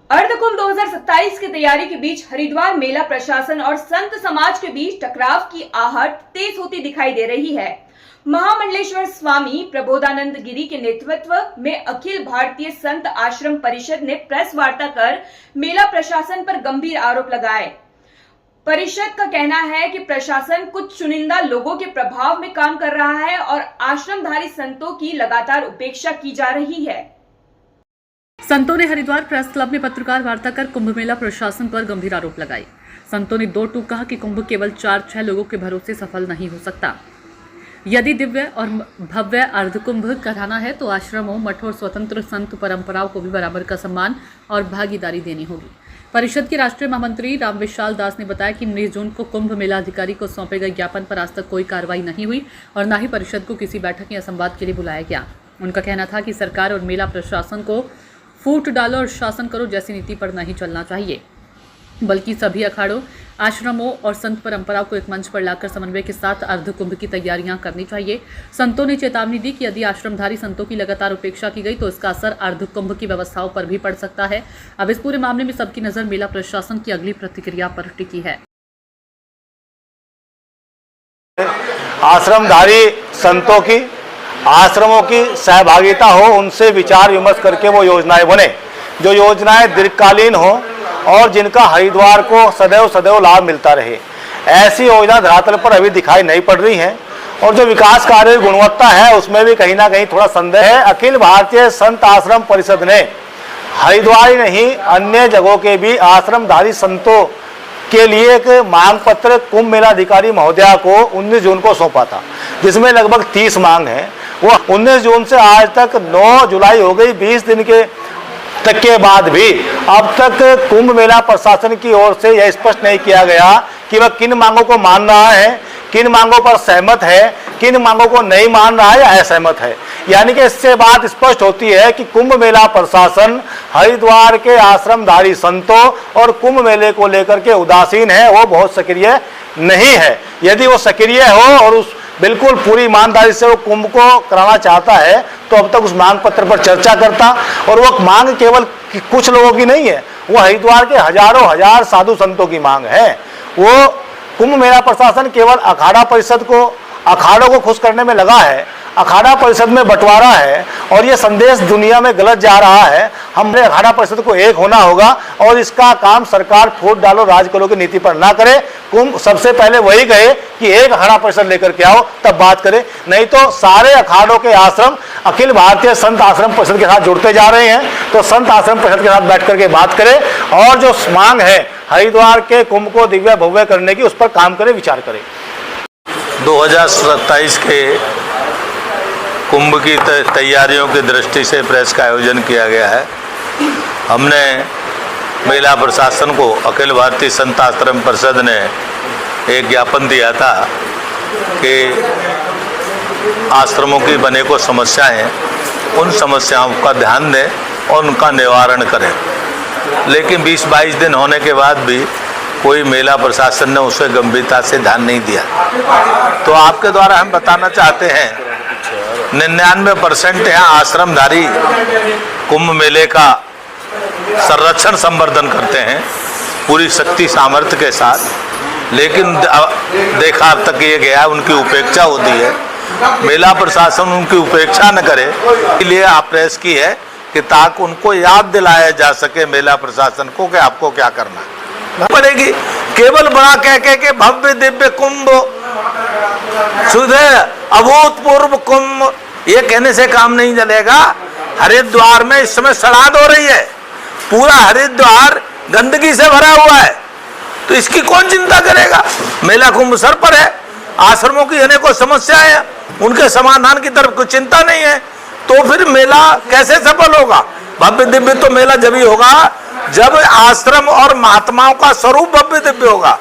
अर्धकुंभ 2027 की तैयारी के बीच हरिद्वार मेला प्रशासन और संत समाज के बीच टकराव की आहट तेज होती दिखाई दे रही है। महामंडलेश्वर स्वामी प्रबोधानंद गिरी के नेतृत्व में अखिल भारतीय संत आश्रम परिषद ने प्रेस वार्ता कर मेला प्रशासन पर गंभीर आरोप लगाए। परिषद का कहना है कि प्रशासन कुछ चुनिंदा लोगों के प्रभाव में काम कर रहा है और आश्रमधारी संतों की लगातार उपेक्षा की जा रही है। संतों ने हरिद्वार प्रेस क्लब में पत्रकार वार्ता कर कुंभ मेला प्रशासन पर गंभीर आरोप लगाए। संतों ने दो टूक कहा कि कुंभ केवल 4-6 लोगों के भरोसे सफल नहीं हो सकता। यदि दिव्य और भव्य अर्धकुंभ कराना है तो आश्रमों, मठों और स्वतंत्र संत परंपराओं को भी बराबर का सम्मान और भागीदारी देनी होगी। परिषद के राष्ट्रीय महामंत्री रामविशाल दास ने बताया कि 19 जून को कुंभ मेला अधिकारी को सौंपे गए ज्ञापन पर आज तक कोई कार्रवाई नहीं हुई और न ही परिषद को किसी बैठक या संवाद के लिए बुलाया गया। उनका कहना था कि सरकार और मेला प्रशासन को फूट डालो और शासन करो जैसी नीति पर नहीं चलना चाहिए, बल्कि सभी अखाड़ों, आश्रमों और संत परंपराओं को एक मंच पर लाकर समन्वय के साथ अर्धकुंभ की तैयारियां करनी चाहिए। संतों ने चेतावनी दी कि यदि आश्रमधारी संतों की लगातार उपेक्षा की गई तो इसका असर अर्धकुंभ की व्यवस्थाओं पर भी पड़ सकता है। अब इस पूरे मामले में सबकी नजर मेला प्रशासन की अगली प्रतिक्रिया पर टिकी है। आश्रमधारी संतों की, आश्रमों की सहभागिता हो, उनसे विचार विमर्श करके वो योजनाएं बने जो योजनाएं दीर्घकालीन हो और जिनका हरिद्वार को सदैव सदैव लाभ मिलता रहे। ऐसी योजना धरातल पर अभी दिखाई नहीं पड़ रही है और जो विकास कार्य की गुणवत्ता है उसमें भी कहीं ना कहीं थोड़ा संदेह है। अखिल भारतीय संत आश्रम परिषद ने हरिद्वार ही नहीं अन्य जगहों के भी आश्रमधारी संतों के लिए एक मांग पत्र कुंभ मेला अधिकारी महोदया को 19 जून को सौंपा था, जिसमें लगभग 30 मांग हैं। वो 19 जून से आज तक 9 जुलाई हो गई, 20 दिन तक के बाद भी अब तक कुंभ मेला प्रशासन की ओर से यह स्पष्ट नहीं किया गया कि वह किन मांगों को मान रहा है, किन मांगों पर सहमत है, किन मांगों को नहीं मान रहा है या असहमत है। यानी कि इससे बात स्पष्ट होती है कि कुंभ मेला प्रशासन हरिद्वार के आश्रमधारी संतों और कुंभ मेले को लेकर के उदासीन है, वो बहुत सक्रिय नहीं है। यदि वो सक्रिय हो और उस बिल्कुल पूरी ईमानदारी से वो कुंभ को कराना चाहता है तो अब तक उस मांग पत्र पर चर्चा करता। और वो मांग केवल कुछ लोगों की नहीं है, वो हरिद्वार के हजारों हजार साधु संतों की मांग है। वो कुंभ मेला प्रशासन केवल अखाड़ा परिषद को, अखाड़ों को खुश करने में लगा है, अखाड़ा परिषद में बंटवारा है और ये संदेश दुनिया में गलत जा रहा है। हमने अखाड़ा परिषद को एक होना होगा और इसका काम सरकार फूट डालो राज करो की नीति पर ना करे। कुंभ सबसे पहले वही कहे कि एक अखाड़ा परिषद लेकर के आओ, तब बात करें, नहीं तो सारे अखाड़ों के आश्रम अखिल भारतीय संत आश्रम परिषद के साथ जुड़ते जा रहे हैं। तो संत आश्रम परिषद के साथ बैठ करके बात करें और जो मांग है हरिद्वार के कुंभ को दिव्य भव्य करने की, उस पर काम करें, विचार करें। 2027 के कुंभ की तैयारियों की दृष्टि से प्रेस का आयोजन किया गया है। हमने मेला प्रशासन को अखिल भारतीय संत आश्रम परिषद ने एक ज्ञापन दिया था कि आश्रमों की बने को समस्याएं हैं, उन समस्याओं का ध्यान दें और उनका निवारण करें। लेकिन 20-22 दिन होने के बाद भी कोई मेला प्रशासन ने उसे गंभीरता से ध्यान नहीं दिया। तो आपके द्वारा हम बताना चाहते हैं 99% यहाँ आश्रमधारी कुंभ मेले का संरक्षण संवर्धन करते हैं पूरी शक्ति सामर्थ्य के साथ, लेकिन देखा अब तक ये गया उनकी उपेक्षा होती है। मेला प्रशासन उनकी उपेक्षा न करे, इसलिए आप प्रेस की है कि ताकि उनको याद दिलाया जा सके मेला प्रशासन को कि आपको क्या करना है। पड़ेगी केवल बड़ा कह के भव्य दिव्य कुंभ, सुधे अभूतपूर्व कुंभ, ये कहने से काम नहीं चलेगा। हरिद्वार में इस समय सड़ाद हो रही है, पूरा हरिद्वार गंदगी से भरा हुआ है, तो इसकी कौन चिंता करेगा। मेला कुंभ सर पर है, आश्रमों की अनेकों समस्याएं हैं, उनके समाधान की तरफ कोई चिंता नहीं है, तो फिर मेला कैसे सफल होगा। भव्य दिव्य तो मेला जब ही होगा जब आश्रम और महात्माओं का स्वरूप भव्य दिव्य होगा।